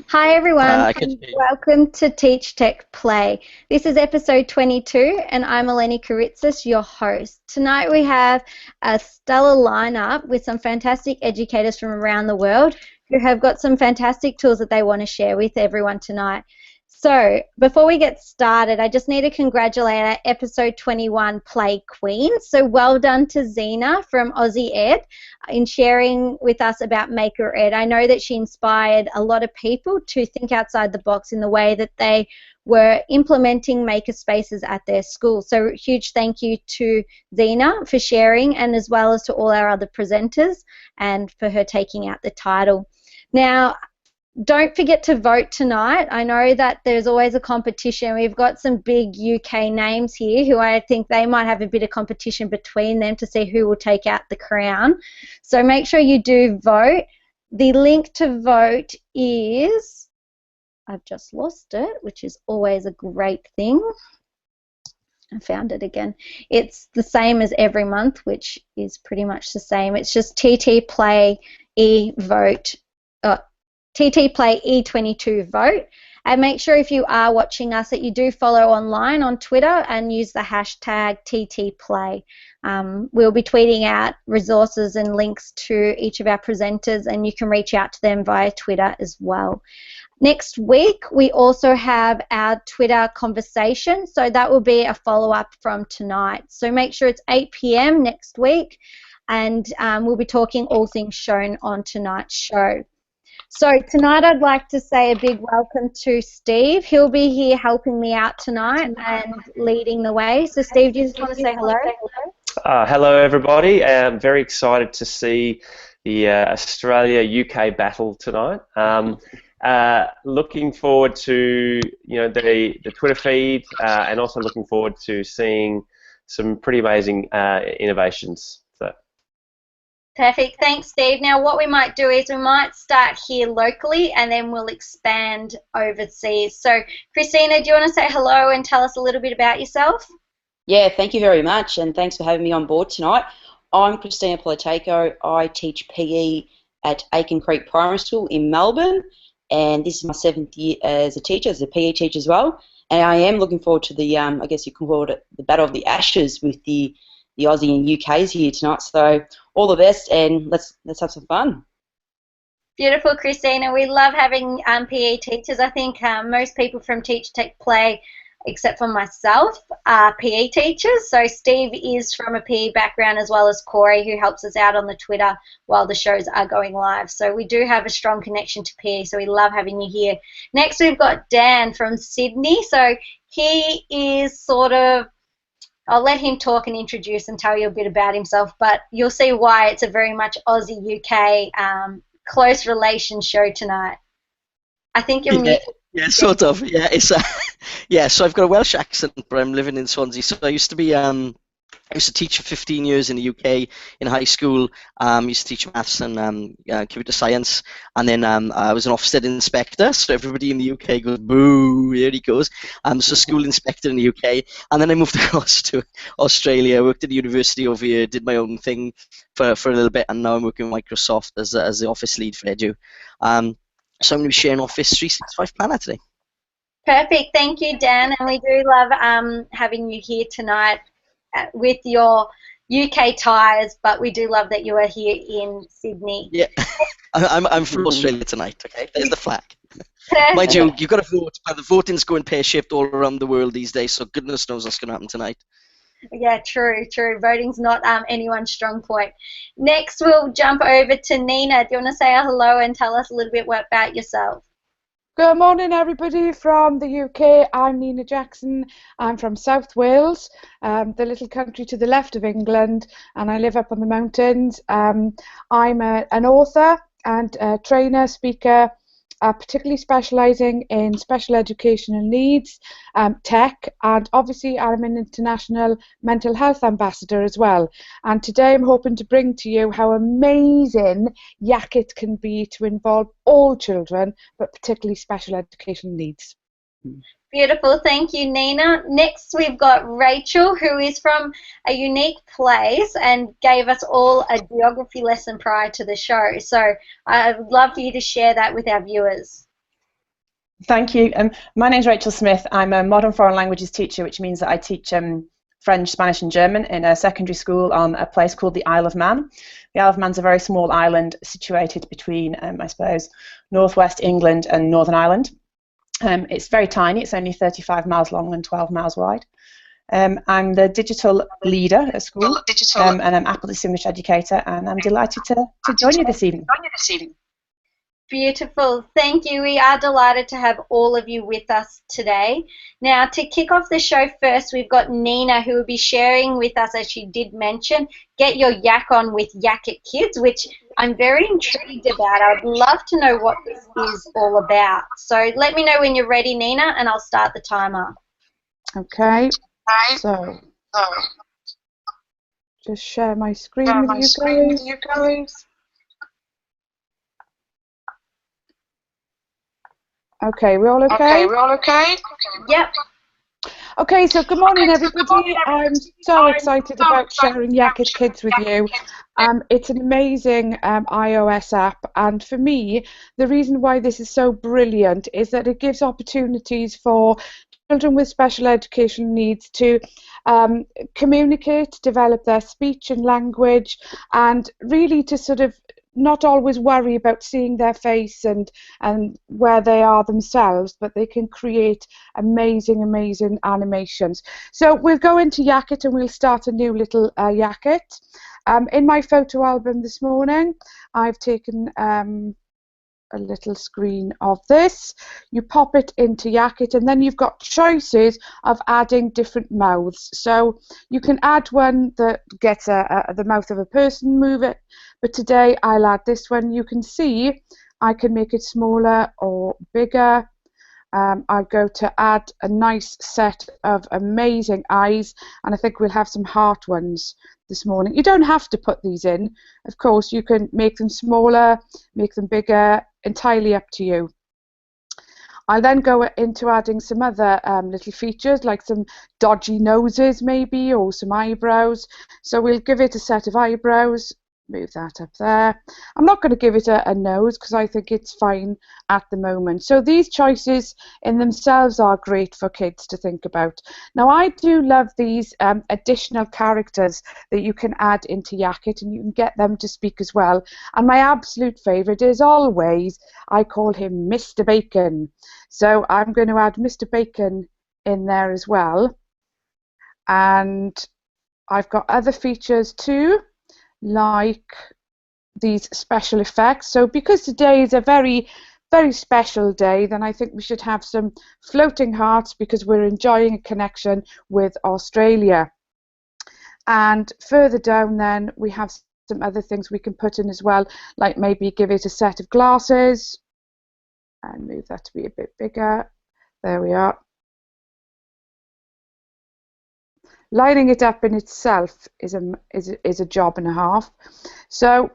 Hi everyone, I can and welcome to Teach Tech Play. This is episode 22 and I'm Eleni Kyritsis, your host. Tonight we have a stellar lineup with some fantastic educators from around the world who have got some fantastic tools that they want to share with everyone tonight. So before we get started, I just need to congratulate our episode 21 Play Queen. So well done to Zena from Aussie Ed in sharing with us about Maker Ed. I know that she inspired a lot of people to think outside the box in the way that they were implementing maker spaces at their school. So huge thank you to Zena for sharing, and as well as to all our other presenters and for her taking out the title. Now, don't forget to vote tonight. I know that there's always a competition. We've got some big UK names here who I think they might have a bit of competition between them to see who will take out the crown. So make sure you do vote. The link to vote is, I've just lost it, which is always a great thing. I found it again. It's the same as every month, which is pretty much the same. It's just TTPlay e-vote. TTPlay E22 vote, and make sure if you are watching us that you do follow online on Twitter and use the hashtag TTPlay. We'll be tweeting out resources and links to each of our presenters, and you can reach out to them via Twitter as well. Next week we also have our Twitter conversation, so that will be a follow-up from tonight. So make sure it's 8 p.m. next week, and we'll be talking all things shown on tonight's show. So tonight I'd like to say a big welcome to Steve. He'll be here helping me out tonight and leading the way. So Steve, do you just want to say hello? Hello everybody. I'm very excited to see the Australia-UK battle tonight. Looking forward to the Twitter feed and also looking forward to seeing some pretty amazing innovations. So. Perfect. Thanks, Steve. Now, what we might do is we might start here locally and then we'll expand overseas. So, Christina, do you want to say hello and tell us a little bit about yourself? Yeah, thank you very much, and thanks for having me on board tonight. I'm Christina Polatajko. I teach PE at Aiken Creek Primary School in Melbourne, and this is my 7th year as a teacher, as a PE teacher as well. And I am looking forward to the, I guess you can call it the Battle of the Ashes with the Aussie and UK's here tonight. So all the best, and let's have some fun. Beautiful, Christina. We love having PE teachers. I think most people from Teach Tech Play, except for myself, are PE teachers. So Steve is from a PE background, as well as Corey, who helps us out on the Twitter while the shows are going live. So we do have a strong connection to PE, so we love having you here. Next, we've got Dan from Sydney. So he is sort of, I'll let him talk and introduce and tell you a bit about himself, but you'll see why it's a very much Aussie-UK close relation show tonight. I think you're muted. Yeah, sort of. Yeah, it's yeah. So I've got a Welsh accent, but I'm living in Swansea. So I used to teach for 15 years in the UK in high school. Used to teach maths and computer science, and then I was an Ofsted inspector. So everybody in the UK goes, "Boo! Here he goes." So school inspector in the UK, and then I moved across to Australia. Worked at the university over here, did my own thing for a little bit, and now I'm working with Microsoft as the office lead for Edu. So I'm going to be sharing Office 365 Planner today. Perfect. Thank you, Dan. And we do love having you here tonight with your UK ties, but we do love that you are here in Sydney. Yeah, I'm from Australia tonight, okay? There's the flag. Mind you, you've got to vote, but the voting's going pear-shaped all around the world these days, so goodness knows what's going to happen tonight. Yeah, true. Voting's not anyone's strong point. Next, we'll jump over to Nina. Do you want to say hello and tell us a little bit about yourself? Good morning, everybody from the UK. I'm Nina Jackson. I'm from South Wales, the little country to the left of England, and I live up on the mountains. I'm an author and a trainer, speaker, particularly specialising in special educational needs, tech, and obviously I'm an international mental health ambassador as well. And today I'm hoping to bring to you how amazing Yakit can be to involve all children, but particularly special educational needs. Beautiful, thank you, Nina. Next, we've got Rachel, who is from a unique place and gave us all a geography lesson prior to the show. So I would love for you to share that with our viewers. Thank you. My name is Rachel Smith. I'm a modern foreign languages teacher, which means that I teach French, Spanish and German in a secondary school on a place called the Isle of Man. The Isle of Man's a very small island situated between, I suppose, northwest England and Northern Ireland. It's very tiny. It's only 35 miles long and 12 miles wide. I'm the digital leader at school, and I'm Apple Distinguished Educator, and I'm delighted to join you this evening. Beautiful. Thank you. We are delighted to have all of you with us today. Now, to kick off the show first, we've got Nina, who will be sharing with us, as she did mention, Get Your Yak On with Yakit Kids, which I'm very intrigued about. I'd love to know what this is all about. So let me know when you're ready, Nina, and I'll start the timer. Okay. So, just share my screen with you guys. Okay, we're all okay? Yep. Okay, so good morning, everybody. I'm so excited about sharing Yakit Kids with you. It's an amazing iOS app, and for me, the reason why this is so brilliant is that it gives opportunities for children with special educational needs to communicate, develop their speech and language, and really to sort of not always worry about seeing their face and where they are themselves, but they can create amazing animations. So we'll go into Yakit and we'll start a new little Yakit. In my photo album this morning, I've taken a little screen of this. You pop it into Yakit, and then you've got choices of adding different mouths. So you can add one that gets the mouth of a person, move it, but today I'll add this one. You can see I can make it smaller or bigger. I'll go to add a nice set of amazing eyes, and I think we'll have some heart ones this morning. You don't have to put these in. Of course, you can make them smaller, make them bigger, entirely up to you. I'll then go into adding some other little features, like some dodgy noses maybe, or some eyebrows. So we'll give it a set of eyebrows. Move that up there. I'm not going to give it a nose because I think it's fine at the moment. So these choices in themselves are great for kids to think about. Now, I do love these additional characters that you can add into Yakit, and you can get them to speak as well. And my absolute favourite is always, I call him Mr. Bacon. So I'm going to add Mr. Bacon in there as well. And I've got other features too, like these special effects. So because today is a very special day, then I think we should have some floating hearts because we're enjoying a connection with Australia. And further down then we have some other things we can put in as well, like maybe give it a set of glasses and move that to be a bit bigger. There we are. Lining it up in itself is a job and a half. So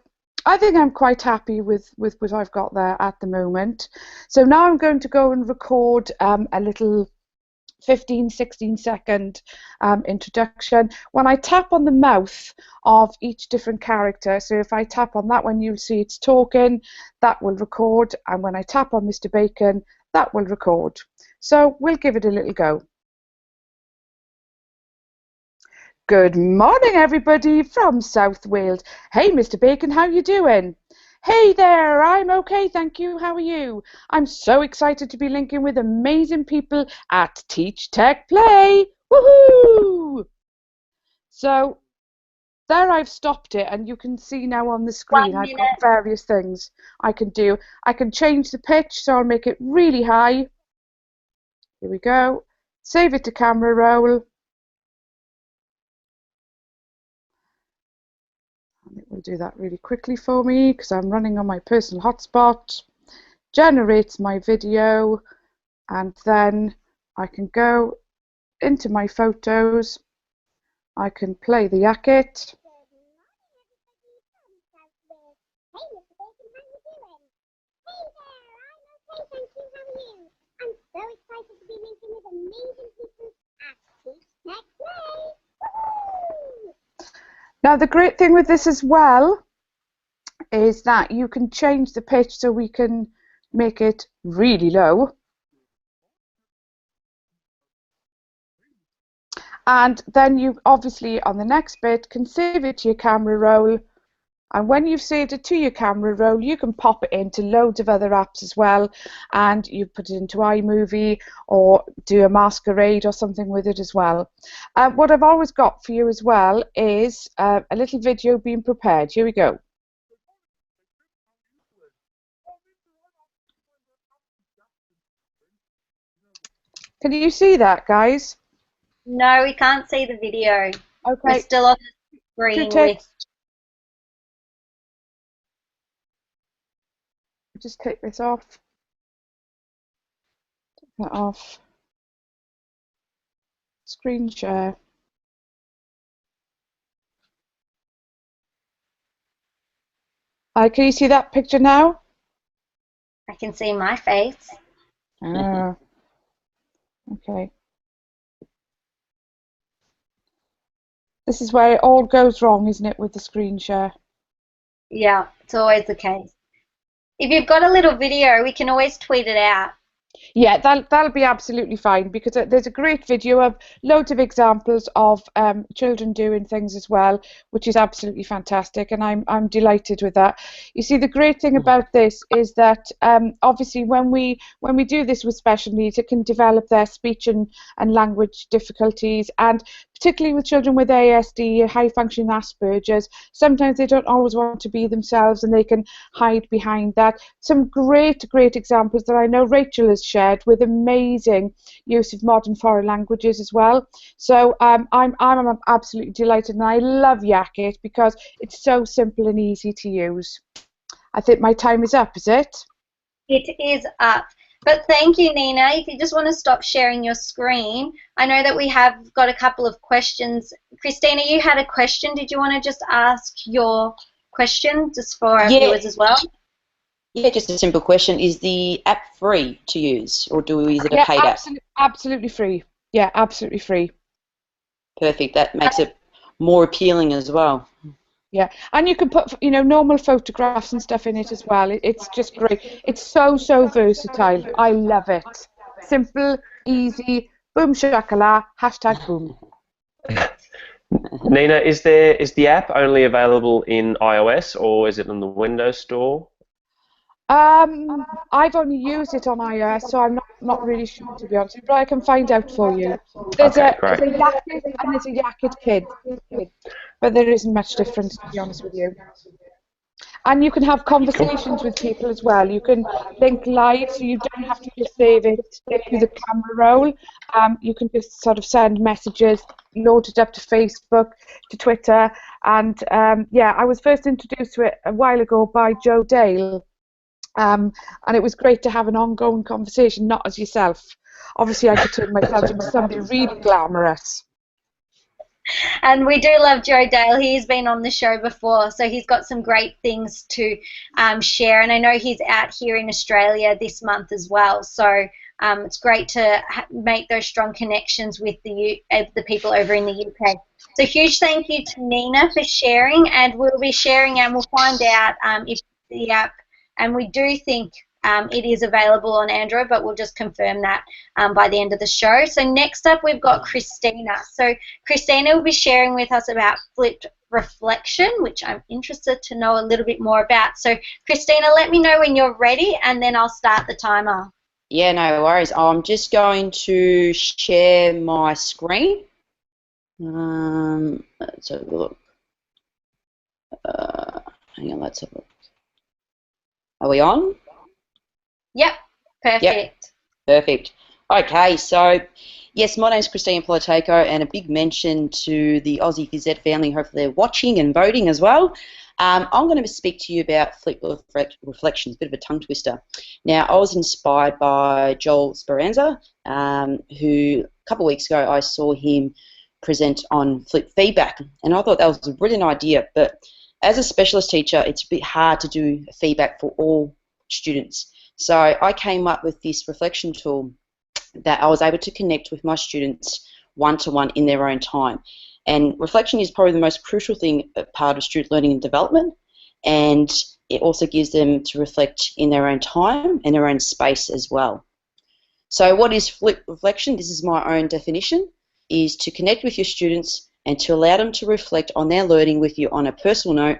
I think I'm quite happy with what I've got there at the moment. So now I'm going to go and record a little 15-16 second introduction. When I tap on the mouth of each different character, so if I tap on that one, you'll see it's talking, that will record, and when I tap on Mr. Bacon, that will record. So we'll give it a little go. Good morning, everybody from South Wales. Hey, Mr. Bacon, how you doing? Hey there, I'm okay, thank you. How are you? I'm so excited to be linking with amazing people at TeachTechPlay. Woohoo! So there I've stopped it, and you can see now on the screen I've got various things I can do. I can change the pitch, so I'll make it really high. Here we go. Save it to camera roll. It will do that really quickly for me because I'm running on my personal hotspot. Generates my video, and then I can go into my photos. I can play the Yakit. Now the great thing with this as well is that you can change the pitch, so we can make it really low And then you obviously on the next bit can save it to your camera roll. And when you've saved it to your camera roll, you can pop it into loads of other apps as well. And you put it into iMovie or do a masquerade or something with it as well. What I've always got for you as well is a little video being prepared. Here we go. Can you see that, guys? No, we can't see the video. Okay. We're still on the screen with... Just take this off. Take that off. Screen share. Can you see that picture now? I can see my face. Ah. Okay. This is where it all goes wrong, isn't it, with the screen share? Yeah, it's always the case. If you've got a little video, we can always tweet it out. Yeah, that'll be absolutely fine, because there's a great video of loads of examples of children doing things as well, which is absolutely fantastic, and I'm delighted with that. You see, the great thing about this is that obviously when we do this with special needs, it can develop their speech and language difficulties, and particularly with children with AEST, high functioning Asperger's, sometimes they don't always want to be themselves and they can hide behind that. Some great examples that I know Rachel has shared with amazing use of modern foreign languages as well. So I'm absolutely delighted, and I love Yakit because it's so simple and easy to use. I think my time is up, is it? It is up. But thank you, Nina. If you just want to stop sharing your screen, I know that we have got a couple of questions. Christina, you had a question. Did you want to just ask your question just for our viewers as well? Yeah, just a simple question. Is the app free to use, or is it a paid app? Absolutely free. Yeah, absolutely free. Perfect. That makes it more appealing as well. Yeah, and you can put, normal photographs and stuff in it as well. It's just great. It's so versatile. I love it. Simple, easy, boom shakala, #boom. Nina, is the app only available in iOS, or is it on the Windows Store? I've only used it on iOS, so I'm not really sure, to be honest, but I can find out for you. There's a Yakit and there's a Yakit Kid, but there isn't much difference, to be honest with you. And you can have conversations with people as well. You can link live, so you don't have to just save it to the camera roll. You can just sort of send messages, load it up to Facebook, to Twitter, and yeah, I was first introduced to it a while ago by Joe Dale. And it was great to have an ongoing conversation, not as yourself. Obviously, I could turn myself into somebody really glamorous. And we do love Joe Dale. He's been on the show before, so he's got some great things to share. And I know he's out here in Australia this month as well. So it's great to make those strong connections with the people over in the UK. So huge thank you to Nina for sharing, and we'll be sharing, and we'll find out if the app. And we do think it is available on Android, but we'll just confirm that by the end of the show. So next up, we've got Christina. So Christina will be sharing with us about flipped reflection, which I'm interested to know a little bit more about. So Christina, let me know when you're ready, and then I'll start the timer. Yeah, no worries. I'm just going to share my screen. Let's have a look. Hang on, let's have a look. Are we on? Yep, perfect. Yep. Perfect. Okay, so yes, my name is Christina Polatajko, and a big mention to the Aussie Phys Ed family. Hopefully they're watching and voting as well. I'm going to speak to you about flipped reflections, a bit of a tongue twister. Now, I was inspired by Joel Speranza, who a couple of weeks ago I saw him present on flip feedback, and I thought that was a brilliant idea, but as a specialist teacher, it's a bit hard to do feedback for all students. So I came up with this reflection tool that I was able to connect with my students one-to-one in their own time. And reflection is probably the most crucial part of student learning and development, and it also gives them to reflect in their own time and their own space as well. So what is flip reflection? This is my own definition. is to connect with your students and to allow them to reflect on their learning with you on a personal note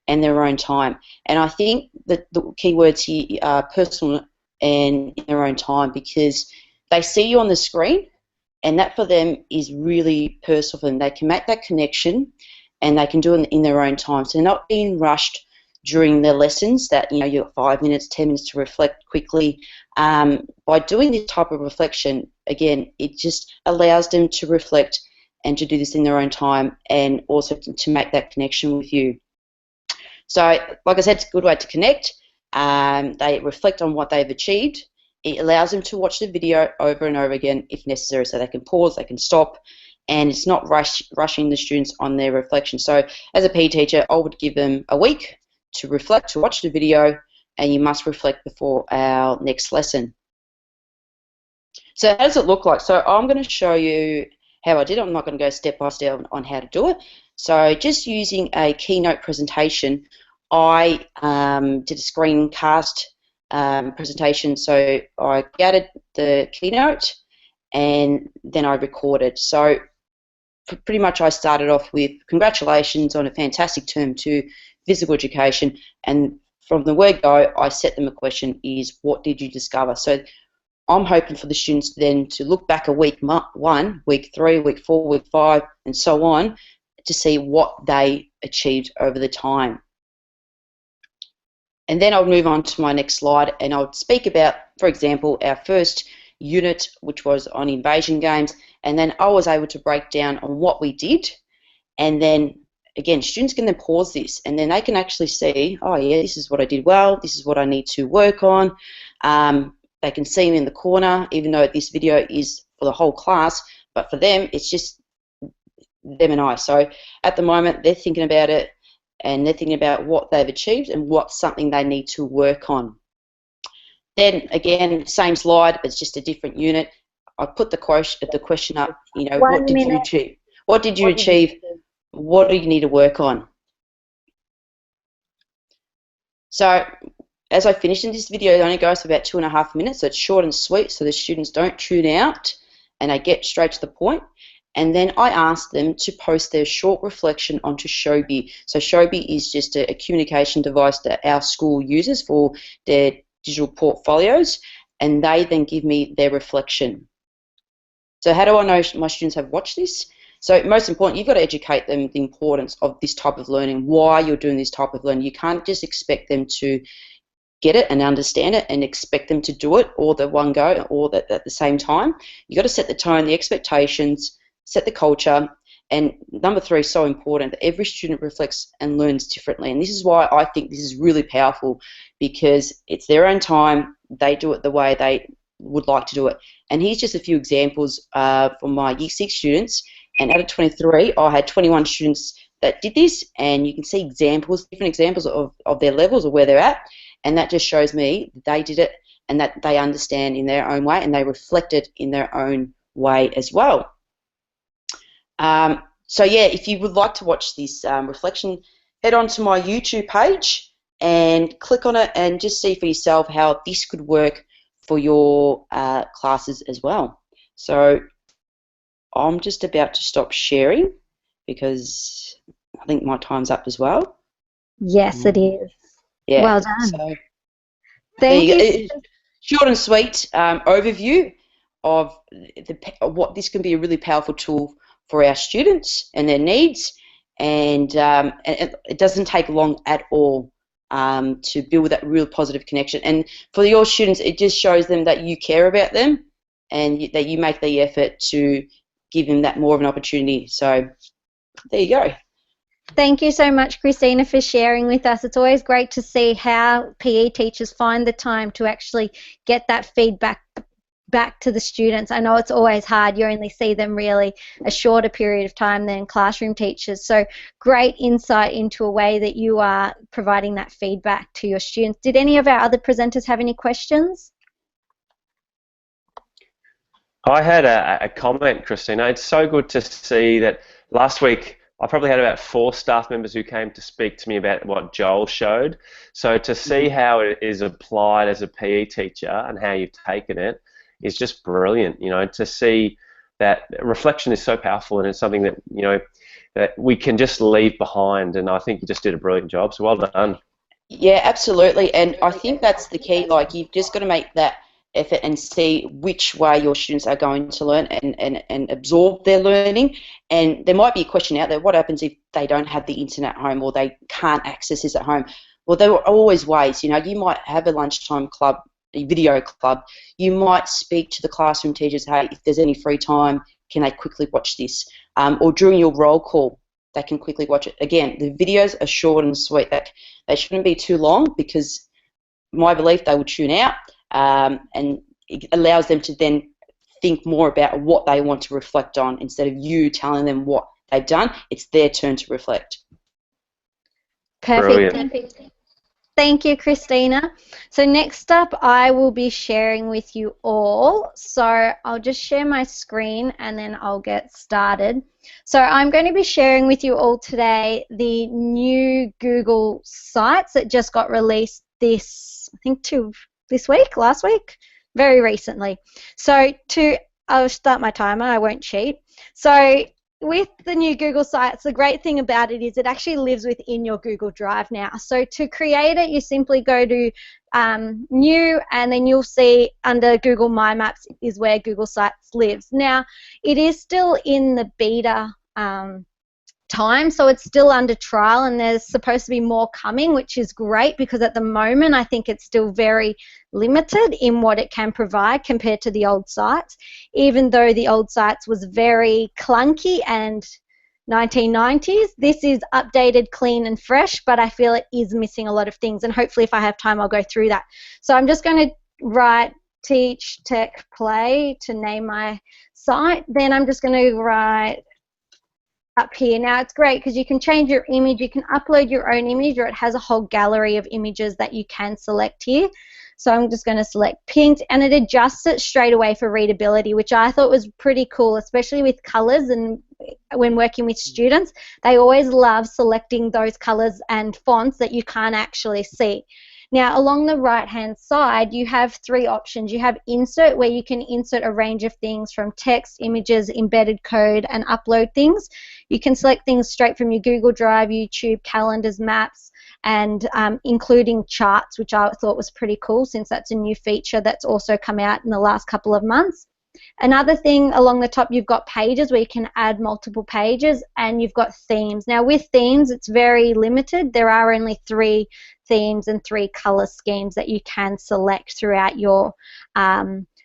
and their own time. And I think that the key words here are personal and in their own time, because they see you on the screen, and that for them is really personal for them. They can make that connection, and they can do it in their own time. So they're not being rushed during their lessons that, you know, you've got 5 minutes, 10 minutes to reflect quickly. By doing this type of reflection, again, it just allows them to reflect and to do this in their own time, and also to make that connection with you. So, like I said, it's a good way to connect. They reflect on what they've achieved. It allows them to watch the video over and over again if necessary, so they can pause, they can stop, and it's not rushing the students on their reflection. So as a PE teacher, I would give them a week to reflect, to watch the video, and you must reflect before our next lesson. So how does it look like? So I'm going to show you how I did it. I'm not going to go step by step on how to do it. So just using a keynote presentation, I did a screencast presentation. So I gathered the keynote and then I recorded. So pretty much I started off with congratulations on a fantastic term to physical education, and from the word go I set them a question, is what did you discover? So I'm hoping for the students then to look back at week 1, week 3, week 4, week 5 and so on, to see what they achieved over the time. And then I'll move on to my next slide, and I'll speak about, for example, our first unit, which was on invasion games, and then I was able to break down on what we did. And then again, students can then pause this, and then they can actually see, oh yeah, this is what I did well, this is what I need to work on. They can see me in the corner, even though this video is for the whole class, but for them it's just them and I. So at the moment they're thinking about it, and they're thinking about what they've achieved and what's something they need to work on. Then again, same slide, it's just a different unit. I put the question up, you know, what did you achieve? What did you achieve? What do you need to work on? So as I finished in this video, it only goes for about 2.5 minutes, so it's short and sweet, so the students don't tune out and they get straight to the point. And then I asked them to post their short reflection onto Shobi. So Shobi is just a communication device that our school uses for their digital portfolios, and they then give me their reflection. So how do I know my students have watched this? So most important, you've got to educate them the importance of this type of learning, why you're doing this type of learning. You can't just expect them to get it and understand it and expect them to do it all the one go or at the same time. You've got to set the tone, the expectations, set the culture, and number 3 is so important, that every student reflects and learns differently. And this is why I think this is really powerful, because it's their own time, they do it the way they would like to do it. And here's just a few examples from my Year 6 students, and out of 23 I had 21 students that did this, and you can see examples, different examples of their levels or where they're at, and that just shows me that they did it and that they understand in their own way and they reflected in their own way as well. So yeah, if you would like to watch this reflection, head on to my YouTube page and click on it and just see for yourself how this could work for your classes as well. So I'm just about to stop sharing because I think my time's up as well. Yes, it is. Yeah. Well done. So Thank you. Short and sweet overview of what this can be a really powerful tool for our students and their needs, and it doesn't take long at all to build that real positive connection. And for your students, it just shows them that you care about them and that you make the effort to give them that more of an opportunity. So there you go. Thank you so much, Christina, for sharing with us. It's always great to see how PE teachers find the time to actually get that feedback back to the students. I know it's always hard. You only see them really a shorter period of time than classroom teachers. So great insight into a way that you are providing that feedback to your students. Did any of our other presenters have any questions? I had a comment, Christina. It's so good to see that last week I probably had about 4 staff members who came to speak to me about what Joel showed. So to see how it is applied as a PE teacher and how you've taken it is just brilliant. You know, to see that reflection is so powerful, and it's something that, you know, that we can just leave behind. And I think you just did a brilliant job, so well done. Yeah, absolutely. And I think that's the key. Like, you've just got to make that effort and see which way your students are going to learn and absorb their learning. And there might be a question out there: what happens if they don't have the internet at home, or they can't access this at home? Well, there are always ways. You know, you might have a lunchtime club, a video club. You might speak to the classroom teachers, hey, if there's any free time, can they quickly watch this? Or during your roll call, they can quickly watch it. Again, the videos are short and sweet. They shouldn't be too long, because my belief, they will tune out, and it allows them to then think more about what they want to reflect on, instead of you telling them what they've done. It's their turn to reflect. Perfect. Perfect. Thank you, Christina. So next up, I will be sharing with you all. So I'll just share my screen and then I'll get started. So I'm going to be sharing with you all today the new Google Sites that just got released last week, very recently. So I'll start my timer, I won't cheat. So with the new Google Sites, the great thing about it is it actually lives within your Google Drive now. So to create it, you simply go to New, and then you'll see under Google My Maps is where Google Sites lives. Now, it is still in the beta time, so it's still under trial, and there's supposed to be more coming, which is great, because at the moment I think it's still very limited in what it can provide compared to the old sites, even though the old sites was very clunky and 1990s. This is updated, clean and fresh, but I feel it is missing a lot of things, and hopefully if I have time I'll go through that. So I'm just going to write TeachTechPlay to name my site. Then I'm just going to write up here. Now it's great because you can change your image, you can upload your own image, or it has a whole gallery of images that you can select here. So I'm just going to select pink, and it adjusts it straight away for readability, which I thought was pretty cool, especially with colors. And when working with students, they always love selecting those colors and fonts that you can't actually see. Now, along the right-hand side, you have three options. You have Insert, where you can insert a range of things from text, images, embedded code, and upload things. You can select things straight from your Google Drive, YouTube, calendars, maps, and including charts, which I thought was pretty cool, since that's a new feature that's also come out in the last couple of months. Another thing along the top, you've got pages where you can add multiple pages, and you've got themes. Now with themes, it's very limited. There are only 3 themes and 3 color schemes that you can select throughout your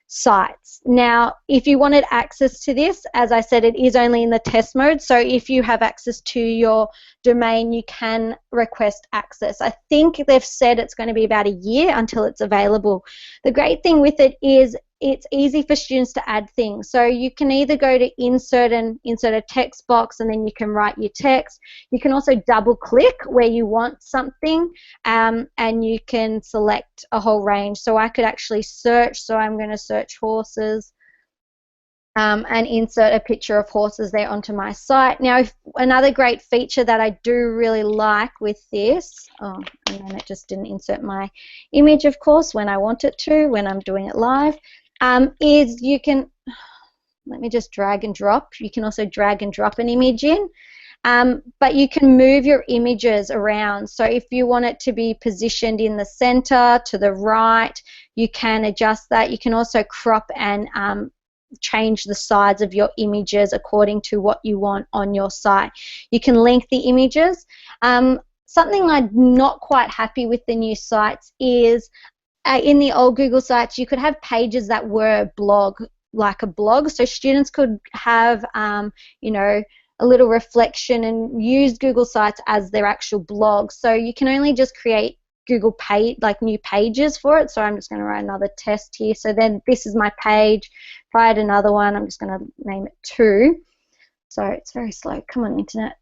sites. Now, if you wanted access to this, as I said, it is only in the test mode, so if you have access to your domain, you can request access. I think they've said it's going to be about a year until it's available. The great thing with it is it's easy for students to add things. So you can either go to insert and insert a text box, and then you can write your text. You can also double click where you want something, and you can select a whole range. So I could actually search, so I'm going to search horses, and insert a picture of horses there onto my site. Now, another great feature that I do really like with this, and then it just didn't insert my image, of course, when I want it to, when I'm doing it live, is you can, let me just drag and drop. You can also drag and drop an image in, but you can move your images around. So if you want it to be positioned in the center, to the right, you can adjust that. You can also crop and change the size of your images according to what you want on your site. You can link the images. Something I'm not quite happy with the new sites is in the old Google Sites, you could have pages that were like a blog, so students could have, you know, a little reflection and use Google Sites as their actual blog. So you can only just create Google page, like new pages for it. So I'm just going to write another test here. So then this is my page. If I had another one, I'm just going to name it 2. So it's very slow. Come on, internet.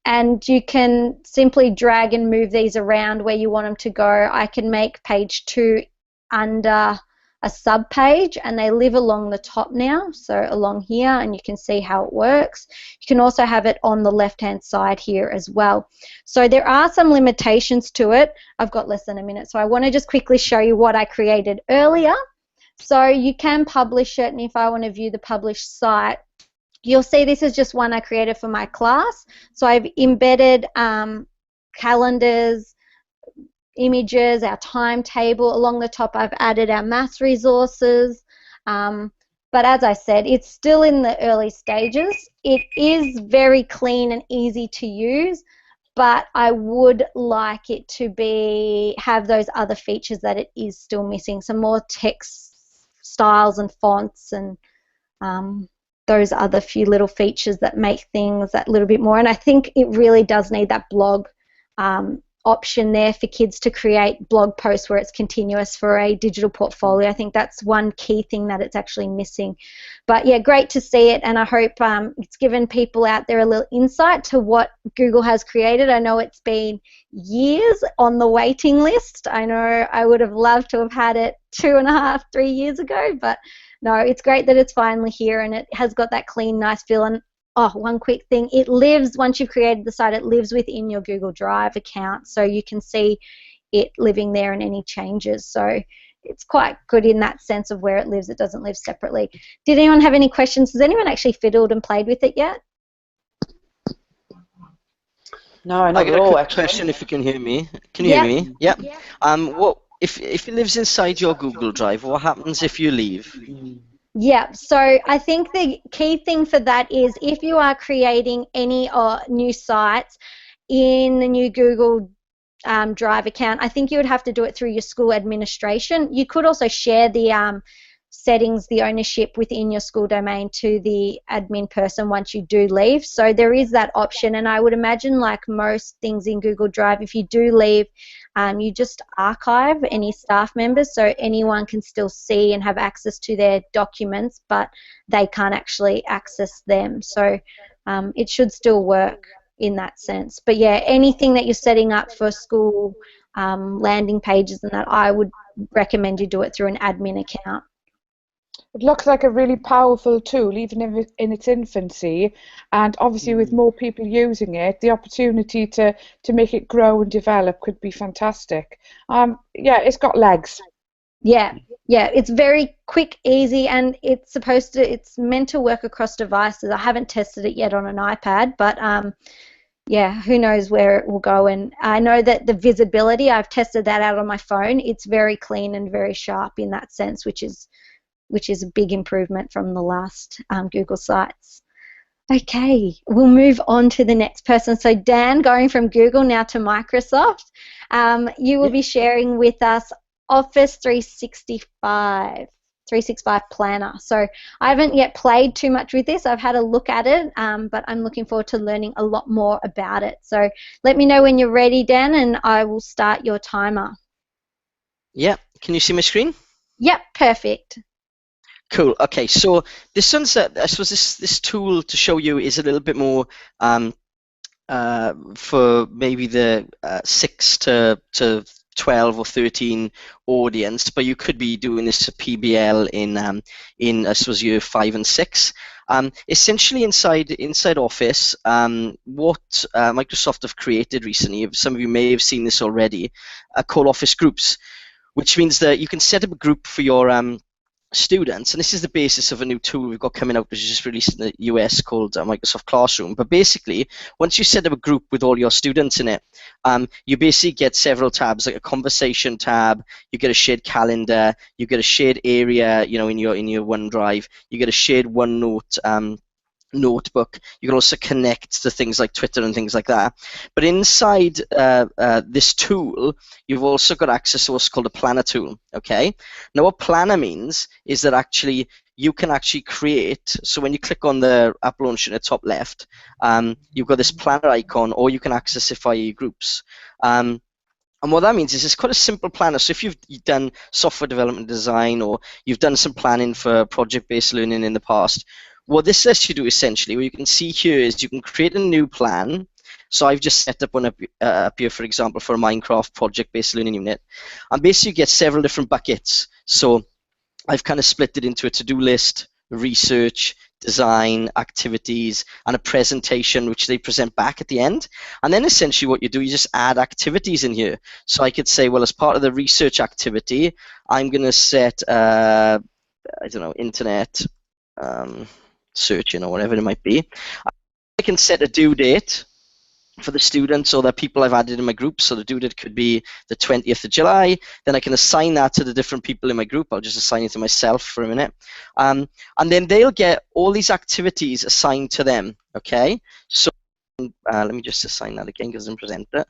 And you can simply drag and move these around where you want them to go. I can make page 2 under a sub page, and they live along the top now, so along here, and you can see how it works. You can also have it on the left hand side here as well. So there are some limitations to it. I've got less than a minute, so I want to just quickly show you what I created earlier. So you can publish it, and if I want to view the published site, you'll see this is just one I created for my class. So I've embedded calendars, images, our timetable. Along the top I've added our maths resources. But as I said, it's still in the early stages. It is very clean and easy to use, but I would like it to have those other features that it is still missing, some more text styles and fonts and those other few little features that make things that little bit more. And I think it really does need that blog option there for kids to create blog posts where it's continuous for a digital portfolio. I think that's one key thing that it's actually missing. But yeah, great to see it, and I hope it's given people out there a little insight to what Google has created. I know it's been years on the waiting list. I know I would have loved to have had it 2.5, 3 years ago, but no, it's great that it's finally here, and it has got that clean, nice feel. And oh, one quick thing, it lives, once you've created the site, it lives within your Google Drive account, so you can see it living there and any changes. So it's quite good in that sense of where it lives. It doesn't live separately. Did anyone have any questions? Has anyone actually fiddled and played with it yet? No, not I got at a all, quick actually. question if you can hear me. Can you hear me? Yeah. What if it lives inside your Google Drive, what happens if you leave? Yeah, so I think the key thing for that is if you are creating any new sites in the new Google Drive account, I think you would have to do it through your school administration. You could also share the settings, the ownership within your school domain to the admin person once you do leave. So there is that option, and I would imagine, like most things in Google Drive, if you do leave, you just archive any staff members, so anyone can still see and have access to their documents, but they can't actually access them. So it should still work in that sense. But yeah, anything that you're setting up for school landing pages and that, I would recommend you do it through an admin account. It looks like a really powerful tool, even if in its infancy, and obviously with more people using it, the opportunity to make it grow and develop could be fantastic. Yeah, it's got legs. Yeah, it's very quick, easy, and it's meant to work across devices. I haven't tested it yet on an iPad, but yeah, who knows where it will go. And I know that the visibility, I've tested that out on my phone. It's very clean and very sharp in that sense, which is a big improvement from the last Google sites. Okay, we'll move on to the next person. So Dan, going from Google now to Microsoft, you will be sharing with us Office 365 Planner. So I haven't yet played too much with this. I've had a look at it, but I'm looking forward to learning a lot more about it. So let me know when you're ready, Dan, and I will start your timer. Yeah, can you see my screen? Yep, perfect. Cool. Okay, so this one's I suppose this tool to show you is a little bit more for maybe the 6 to 12 or 13 audience, but you could be doing this to PBL in I suppose year 5 and 6. Essentially inside Office, what Microsoft have created recently, some of you may have seen this already, are called Office groups, which means that you can set up a group for your students, and this is the basis of a new tool we've got coming out, which is just released in the US, called Microsoft Classroom. But basically, once you set up a group with all your students in it, you basically get several tabs, like a conversation tab, you get a shared calendar, you get a shared area, in your OneDrive, you get a shared OneNote notebook. You can also connect to things like Twitter and things like that. But inside this tool, you've also got access to what's called a planner tool. Okay. Now, what planner means is that actually you can actually create. So when you click on the app launcher in the top left, you've got this planner icon, or you can access it via your groups. And what that means is it's quite a simple planner. So if you've done software development design, or you've done some planning for project-based learning in the past, what this lets you do essentially, what you can see here is you can create a new plan. So I've just set up one up here, for example, for a Minecraft project-based learning unit. And basically you get several different buckets. So I've kind of split it into a to-do list, research, design, activities, and a presentation which they present back at the end. And then essentially what you do, you just add activities in here. So I could say, well, as part of the research activity, I'm going to set, I don't know, internet searching or whatever it might be. I can set a due date for the students or the people I've added in my group. So the due date could be the 20th of July. Then I can assign that to the different people in my group. I'll just assign it to myself for a minute. And then they'll get all these activities assigned to them, okay? So let me just assign that again because I didn't present it.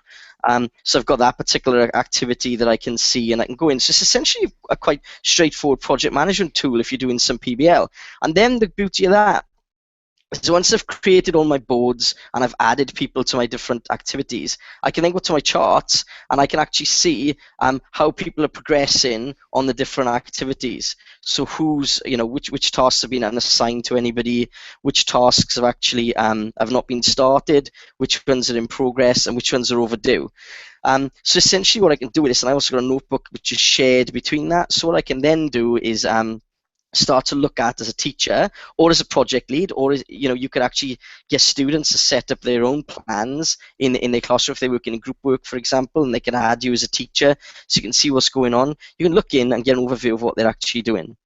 So I've got that particular activity that I can see and I can go in. So it's essentially a quite straightforward project management tool if you're doing some PBL. And then the beauty of that, so once I've created all my boards and I've added people to my different activities, I can then go to my charts and I can actually see how people are progressing on the different activities. So who's, which tasks have been unassigned to anybody, which tasks have actually have not been started, which ones are in progress, and which ones are overdue. So essentially what I can do with this, and I also got a notebook which is shared between that. So what I can then do is start to look at as a teacher or as a project lead, or you could actually get students to set up their own plans in their classroom if they work in group work, for example, and they can add you as a teacher so you can see what's going on. You can look in and get an overview of what they're actually doing.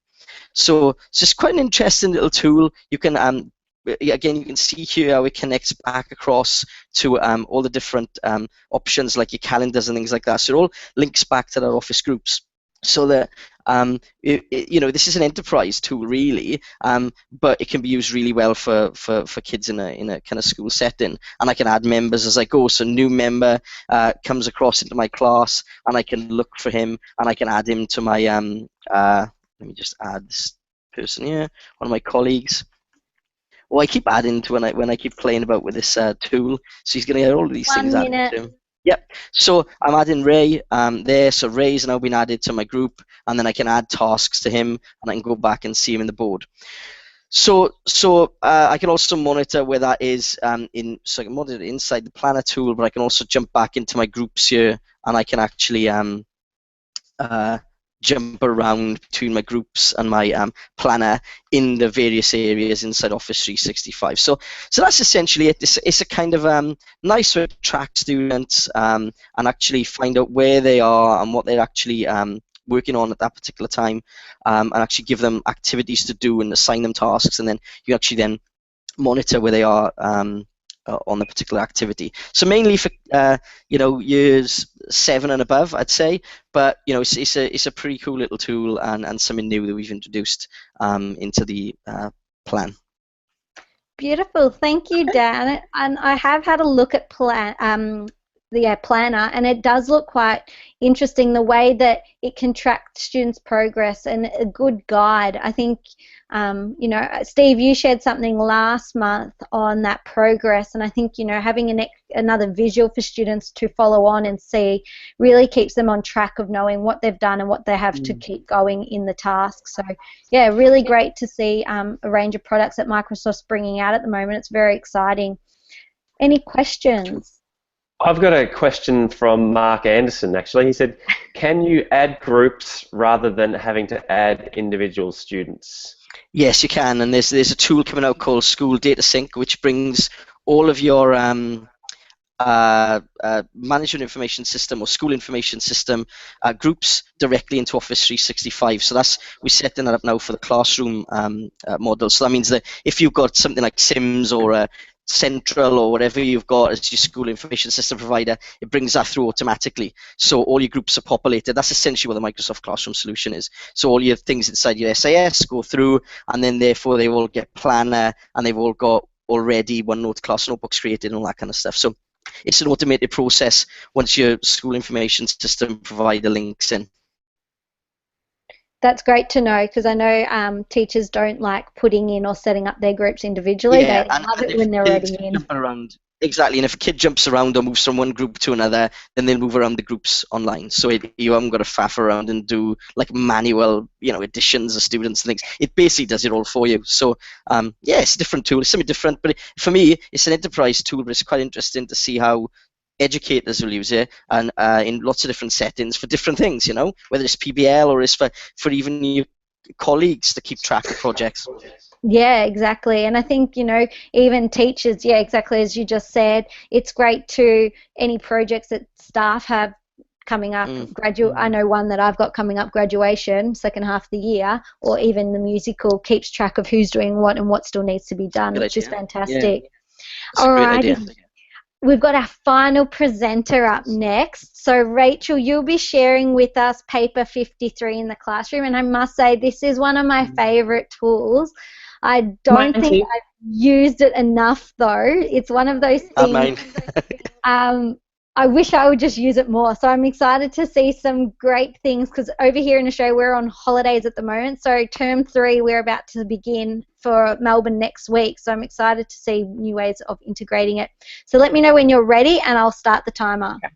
So it's just quite an interesting little tool. You can again, you can see here how it connects back across to all the different options like your calendars and things like that. So it all links back to their office groups. So that this is an enterprise tool really, but it can be used really well for kids in a kind of school setting. And I can add members as I go. So a new member comes across into my class, and I can look for him, and I can add him to my. Let me just add this person here, one of my colleagues. Well, I keep adding to when I keep playing about with this tool. So he's going to get all of these things added to him. Yep, so I'm adding Ray there, so Ray's now been added to my group, and then I can add tasks to him, and I can go back and see him in the board. So I can also monitor where that is so I can monitor it inside the planner tool, but I can also jump back into my groups here, and I can actually jump around between my groups and my planner in the various areas inside Office 365. So that's essentially it. It's a kind of nice way to track students and actually find out where they are and what they're actually working on at that particular time, and actually give them activities to do and assign them tasks, and then you actually then monitor where they are on the particular activity. So mainly for years 7 and above, I'd say, but it's a pretty cool little tool and something new that we've introduced into the plan. Beautiful, thank you, Dan. And I have had a look at the planner, and it does look quite interesting the way that it can track students' progress, and a good guide. I think Steve, you shared something last month on that progress, and I think having another visual for students to follow on and see really keeps them on track of knowing what they've done and what they have to keep going in the task. So yeah, really great to see a range of products that Microsoft's bringing out at the moment. It's very exciting. Any questions? I've got a question from Mark Anderson, actually. He said, can you add groups rather than having to add individual students? Yes, you can, and there's a tool coming out called School Data Sync, which brings all of your management information system or school information system groups directly into Office 365. So we're setting that up now for the classroom model. So that means that if you've got something like Sims or Central or whatever you've got as your school information system provider, it brings that through automatically. So all your groups are populated. That's essentially what the Microsoft Classroom solution is. So all your things inside your SAS go through, and then therefore they all get planner, and they've all got already OneNote class notebooks created and all that kind of stuff. So it's an automated process once your school information system provider links in. That's great to know, because I know teachers don't like putting in or setting up their groups individually. Yeah, they love it when they're already in. Around, exactly, and if a kid jumps around or moves from one group to another, then they'll move around the groups online. So you haven't got to faff around and do like manual, additions of students and things. It basically does it all for you. So yeah, it's a different tool. It's something different, but for me, it's an enterprise tool. But it's quite interesting to see how educators will use it, and in lots of different settings for different things, whether it's PBL or it's for even you colleagues to keep track of projects. Yeah, exactly. And I think, you know, even teachers, yeah, exactly as you just said, it's great to any projects that staff have coming up, I know one that I've got coming up, graduation, second half of the year, or even the musical keeps track of who's doing what and what still needs to be done, which is fantastic. That's a great idea. We've got our final presenter up next. So, Rachel, you'll be sharing with us paper 53 in the classroom, and I must say this is one of my favourite tools. I don't think I've used it enough, though. It's one of those things. I wish I would just use it more. So I'm excited to see some great things, because over here in Australia we're on holidays at the moment. So term 3 we're about to begin for Melbourne next week. So I'm excited to see new ways of integrating it. So let me know when you're ready and I'll start the timer. Okay.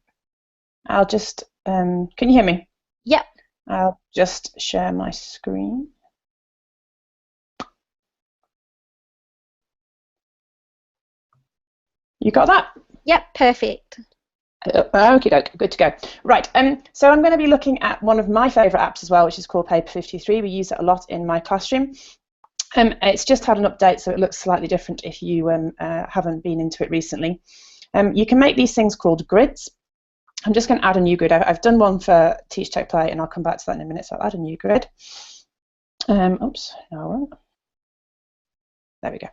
I'll just, can you hear me? Yep. I'll just share my screen. You got that? Yep, perfect. Okay, good to go. Right, so I'm going to be looking at one of my favourite apps as well, which is called Paper 53. We use it a lot in my classroom. It's just had an update, so it looks slightly different if you haven't been into it recently. You can make these things called grids. I'm just going to add a new grid. I've done one for TeachTechPlay, and I'll come back to that in a minute, so I'll add a new grid. Oops, no I won't. There we go.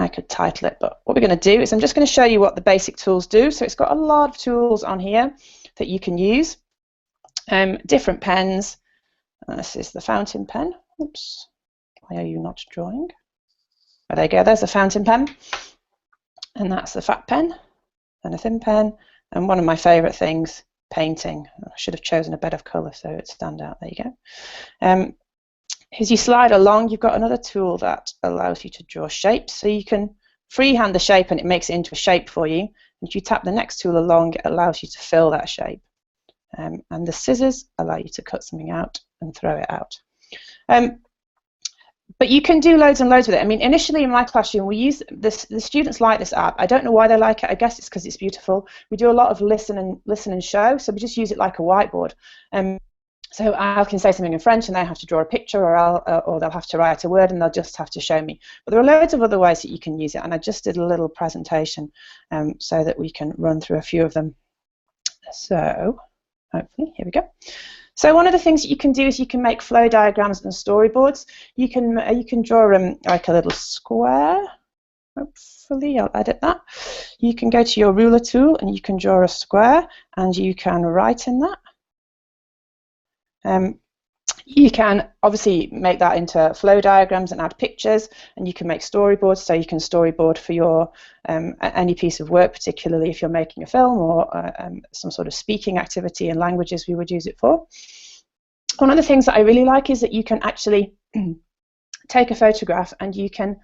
I could title it, but what we're going to do is I'm just going to show you what the basic tools do. So it's got a lot of tools on here that you can use. Different pens. This is the fountain pen. Oops, why are you not drawing? Oh, there you go, there's a fountain pen. And that's the fat pen and a thin pen. And one of my favourite things, painting. I should have chosen a bed of colour so it'd stand out. There you go. As you slide along, you've got another tool that allows you to draw shapes. So you can freehand the shape and it makes it into a shape for you. And if you tap the next tool along, it allows you to fill that shape. And the scissors allow you to cut something out and throw it out. But you can do loads and loads with it. I mean, initially in my classroom, we use this. The students like this app. I don't know why they like it. I guess it's because it's beautiful. We do a lot of listen and show, so we just use it like a whiteboard. So I can say something in French and they have to draw a picture, or they'll have to write a word and they'll just have to show me. But there are loads of other ways that you can use it, and I just did a little presentation so that we can run through a few of them. So hopefully, here we go. So one of the things that you can do is you can make flow diagrams and storyboards. You can draw like a little square. Hopefully, I'll edit that. You can go to your ruler tool and you can draw a square and you can write in that. You can obviously make that into flow diagrams and add pictures, and you can make storyboards, so you can storyboard for your any piece of work, particularly if you're making a film or some sort of speaking activity in languages we would use it for. One of the things that I really like is that you can actually take a photograph and you can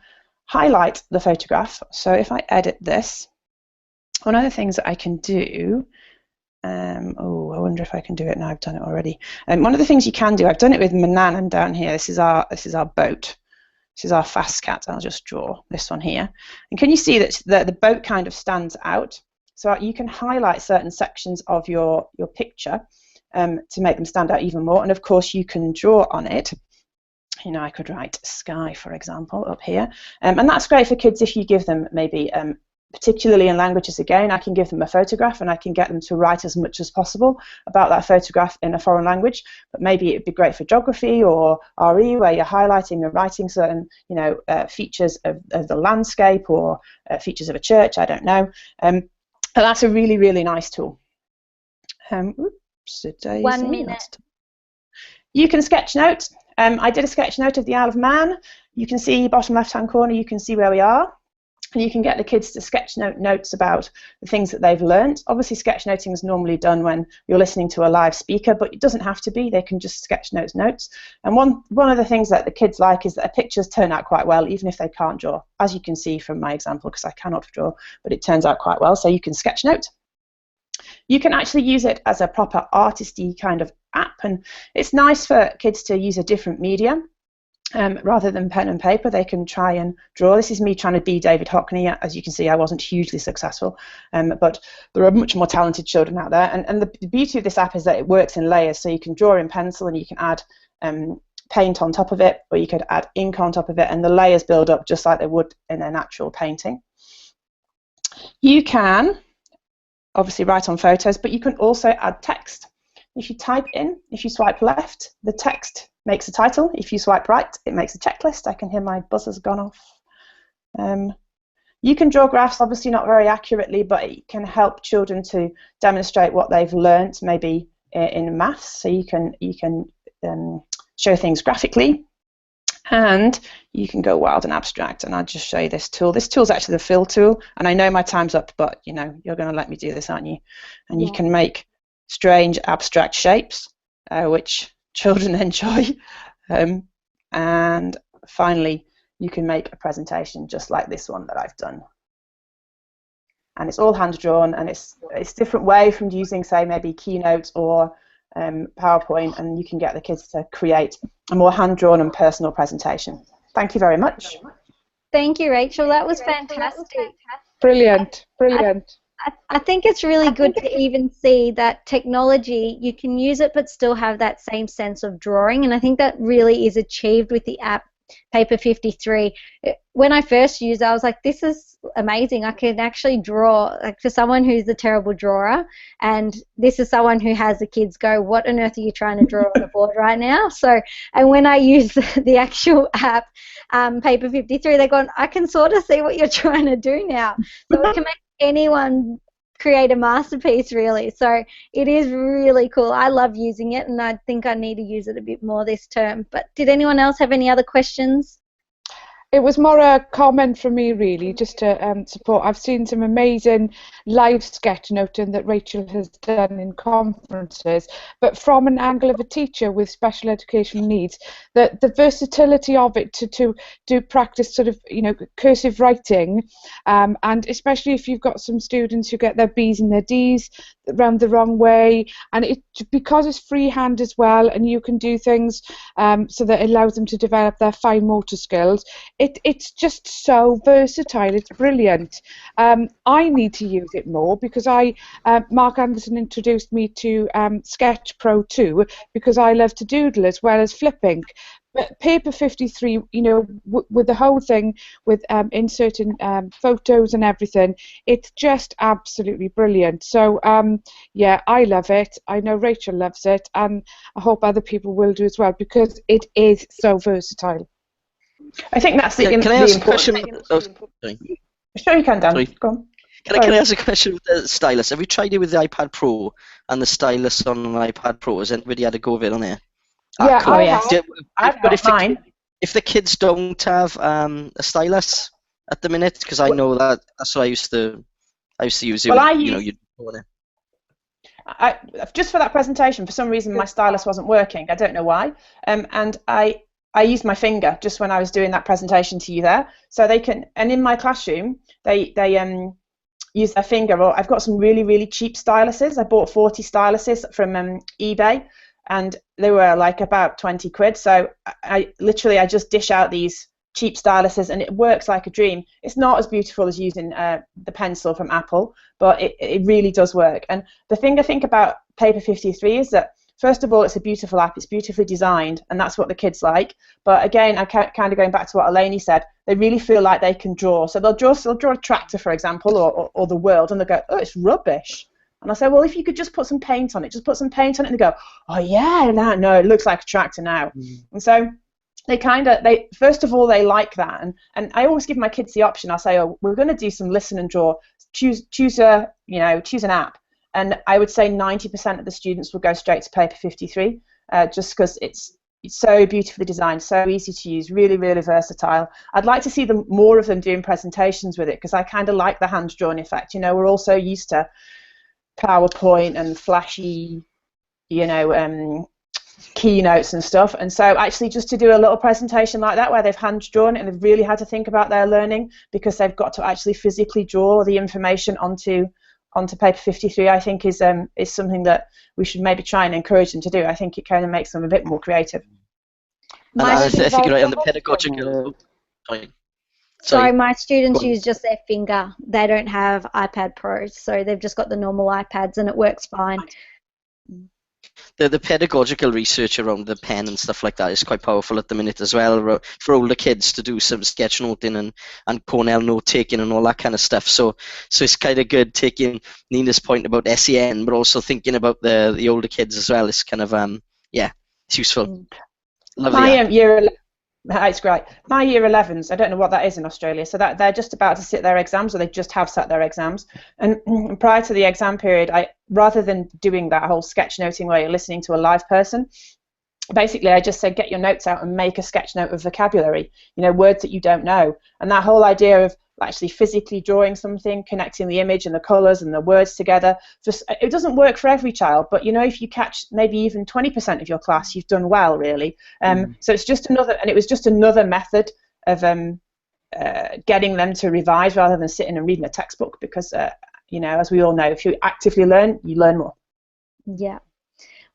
highlight the photograph. So if I edit this, one of the things that I can do, oh, I wonder if I can do it now. I've done it already. One of the things you can do, I've done it with Manan down here. This is our boat. This is our fast cat. I'll just draw this one here. And can you see that the boat kind of stands out? So you can highlight certain sections of your picture to make them stand out even more. And of course, you can draw on it. You know, I could write sky, for example, up here. And that's great for kids if you give them maybe particularly in languages, again, I can give them a photograph and I can get them to write as much as possible about that photograph in a foreign language. But maybe it'd be great for geography or RE, where you're highlighting and writing certain, you know, features of the landscape or features of a church. I don't know. But that's a really, really nice tool. Oops, 1 minute. You can sketch note. I did a sketch note of the Isle of Man. You can see bottom left-hand corner. You can see where we are. And you can get the kids to sketch notes about the things that they've learned. Obviously, sketchnoting is normally done when you're listening to a live speaker, but it doesn't have to be. They can just sketch notes. And one of the things that the kids like is that their pictures turn out quite well, even if they can't draw, as you can see from my example, because I cannot draw, but it turns out quite well. So you can sketch note. You can actually use it as a proper artisty kind of app, and it's nice for kids to use a different medium. Rather than pen and paper, they can try and draw. This is me trying to be David Hockney. As you can see, I wasn't hugely successful, but there are much more talented children out there. And the beauty of this app is that it works in layers, so you can draw in pencil and you can add paint on top of it, or you could add ink on top of it, and the layers build up just like they would in a natural painting. You can obviously write on photos, but you can also add text. If you type in, if you swipe left, the text makes a title. If you swipe right, it makes a checklist. I can hear my buzzer's gone off. You can draw graphs, obviously not very accurately, but it can help children to demonstrate what they've learnt, maybe in maths. So you can show things graphically, and you can go wild and abstract. And I'll just show you this tool. This tool is actually the fill tool, and I know my time's up, but you know you're going to let me do this, aren't you? And you can make strange abstract shapes, which children enjoy. And finally, you can make a presentation just like this one that I've done. And it's all hand drawn, and it's a different way from using, say, maybe Keynote or PowerPoint, and you can get the kids to create a more hand drawn and personal presentation. Thank you very much. Thank you, Rachel. That was fantastic. Brilliant, brilliant. I think it's really good to even see that technology, you can use it but still have that same sense of drawing, and I think that really is achieved with the app Paper 53. When I first used it, I was like, this is amazing. I can actually draw, like, for someone who's a terrible drawer, and this is someone who has the kids go, what on earth are you trying to draw on the board right now? So, and when I use the actual app, Paper 53, they're going, I can sort of see what you're trying to do now. So it can make anyone create a masterpiece, really. So it is really cool. I love using it, and I think I need to use it a bit more this term. But did anyone else have any other questions? It was more a comment from me, really, just to support. I've seen some amazing live sketchnoting that Rachel has done in conferences, but from an angle of a teacher with special educational needs, the versatility of it to do practice sort of, you know, cursive writing, and especially if you've got some students who get their B's and their D's around the wrong way, and it, because it's freehand as well, and you can do things so that it allows them to develop their fine motor skills. It's just so versatile. It's brilliant. I need to use it more because Mark Anderson introduced me to Sketch Pro 2 because I love to doodle as well as flipping. But Paper 53, you know, with the whole thing, with inserting photos and everything, it's just absolutely brilliant. So, yeah, I love it. I know Rachel loves it, and I hope other people will do as well because it is so versatile. I think that's the Can I ask a question? Oh, sorry. Sure, you can, Dan. Sorry. Go on. Can I ask a question with the stylus? Have you tried it with the iPad Pro and the stylus on an iPad Pro? Has anybody had a go of it on there? Yeah, cool. I have. I've got mine. If the kids don't have a stylus at the minute, because I know that's what I used to use it. Well, you'd go on it. Just for that presentation, for some reason my stylus wasn't working. I don't know why. And I used my finger just when I was doing that presentation to you there. So they can, and in my classroom, they use their finger. Or I've got some really, really cheap styluses. I bought 40 styluses from eBay, and they were like about 20 quid. So I just dish out these cheap styluses, and it works like a dream. It's not as beautiful as using the pencil from Apple, but it really does work. And the thing I think about Paper 53 is that, first of all, it's a beautiful app. It's beautifully designed, and that's what the kids like. But again, I kind of going back to what Eleni said, they really feel like they can draw. So they'll draw a tractor, for example, or the world, and they'll go, oh, it's rubbish. And I say, well, if you could just put some paint on it, and they go, oh yeah, no, it looks like a tractor now. And so they first of all, they like that, and I always give my kids the option. I'll say, oh, we're going to do some listen and draw. Choose an app. And I would say 90% of the students will go straight to Paper 53, just because it's so beautifully designed, so easy to use, really, really versatile. I'd like to see more of them doing presentations with it, because I kind of like the hand-drawn effect. You know, we're all so used to PowerPoint and flashy, keynotes and stuff. And so actually just to do a little presentation like that where they've hand-drawn it and they've really had to think about their learning, because they've got to actually physically draw the information onto Paper 53, I think is something that we should maybe try and encourage them to do. I think it kind of makes them a bit more creative. I think you're right on the pedagogical. Sorry, my students use just their finger. They don't have iPad Pros, so they've just got the normal iPads, and it works fine. the pedagogical research around the pen and stuff like that is quite powerful at the minute as well, for older kids to do some sketchnoting and Cornell note taking and all that kind of stuff. So it's kind of good taking Nina's point about SEN, but also thinking about the older kids as well. It's kind of yeah, it's useful. Lovely. It's great. My year 11s, I don't know what that is in Australia, so that they're just about to sit their exams, or they just have sat their exams. And prior to the exam period, rather than doing that whole sketchnoting where you're listening to a live person, basically I just said, get your notes out and make a sketch note of vocabulary, words that you don't know. And that whole idea of actually physically drawing something, connecting the image and the colours and the words together, it doesn't work for every child, but if you catch maybe even 20% of your class, you've done well, really. So it's just it was just another method of getting them to revise rather than sitting and reading a textbook, because as we all know, if you actively learn, you learn more. Yeah.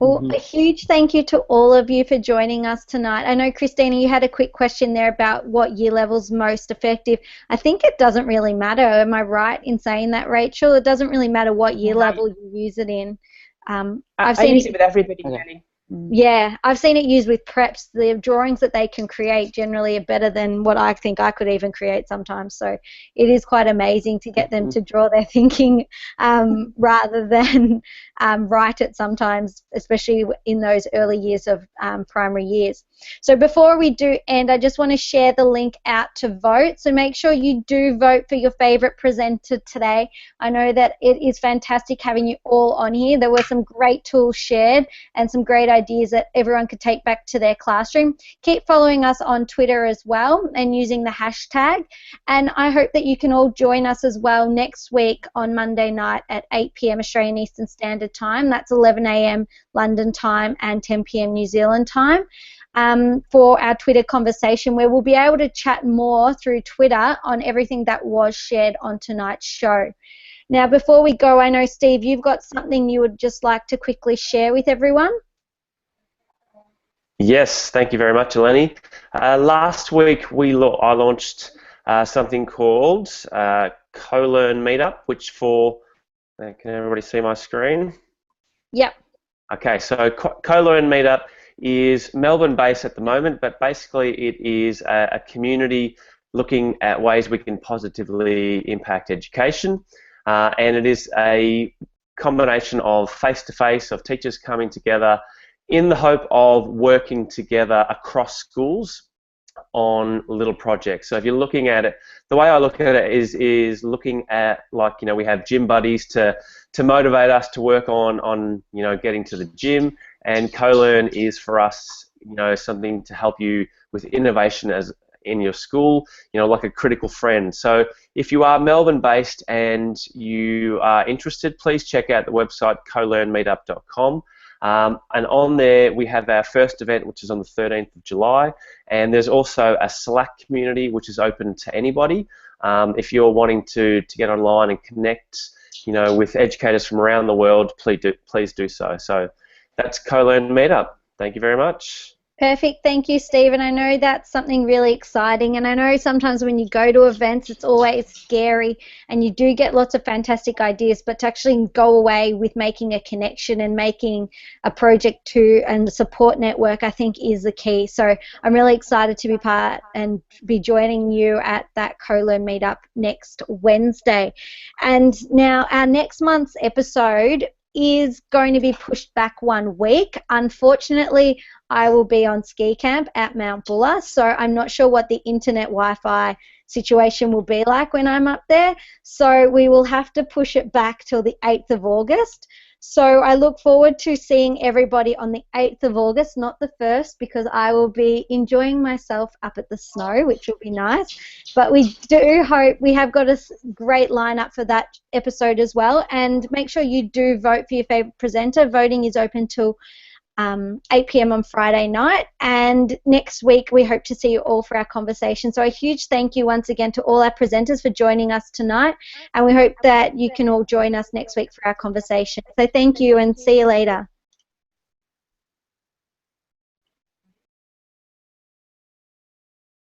Well, a huge thank you to all of you for joining us tonight. I know, Christina, you had a quick question there about what year level's most effective. I think it doesn't really matter. Am I right in saying that, Rachel? It doesn't really matter what year level you use it in. I use it with everybody, really. Yeah, I've seen it used with preps. The drawings that they can create generally are better than what I think I could even create sometimes. So it is quite amazing to get them to draw their thinking rather than write it sometimes, especially in those early years of primary years. So before we do end, I just want to share the link out to vote. So make sure you do vote for your favourite presenter today. I know that it is fantastic having you all on here. There were some great tools shared and some great ideas that everyone could take back to their classroom. Keep following us on Twitter as well and using the hashtag. And I hope that you can all join us as well next week on Monday night at 8 p.m. Australian Eastern Standard Time. That's 11 a.m. London time and 10 p.m. New Zealand time. For our Twitter conversation, where we'll be able to chat more through Twitter on everything that was shared on tonight's show. Now, before we go, I know, Steve, you've got something you would just like to quickly share with everyone. Yes, thank you very much, Eleni. Last week I launched something called Co-Learn Meetup, which can everybody see my screen? Yep. Okay, so Co-Learn Meetup is Melbourne-based at the moment, but basically it is a community looking at ways we can positively impact education, and it is a combination of face-to-face, of teachers coming together in the hope of working together across schools on little projects. So if you're looking at it, the way I look at it is looking at, we have gym buddies to motivate us to work on getting to the gym, and Co-Learn is for us, something to help you with innovation as in your school, like a critical friend. So if you are Melbourne-based and you are interested, please check out the website colearnmeetup.com. And on there we have our first event, which is on the 13th of July, and there's also a Slack community which is open to anybody. If you're wanting to get online and connect, with educators from around the world, please do so. So that's Co-Learn Meetup. Thank you very much. Perfect. Thank you, Steve. And I know that's something really exciting. And I know sometimes when you go to events, it's always scary and you do get lots of fantastic ideas, but to actually go away with making a connection and making a project too and the support network, I think is the key. So I'm really excited to be part and be joining you at that Co-Learn Meetup next Wednesday. And now our next month's episode is going to be pushed back 1 week. Unfortunately, I will be on ski camp at Mount Buller, so I'm not sure what the internet Wi-Fi situation will be like when I'm up there. So we will have to push it back till the 8th of August. So I look forward to seeing everybody on the 8th of August, not the 1st, because I will be enjoying myself up at the snow, which will be nice. But we do hope we have got a great lineup for that episode as well. And make sure you do vote for your favourite presenter. Voting is open till 8 p.m. on Friday night, and next week we hope to see you all for our conversation. So a huge thank you once again to all our presenters for joining us tonight, and we hope that you can all join us next week for our conversation. So thank you and see you later.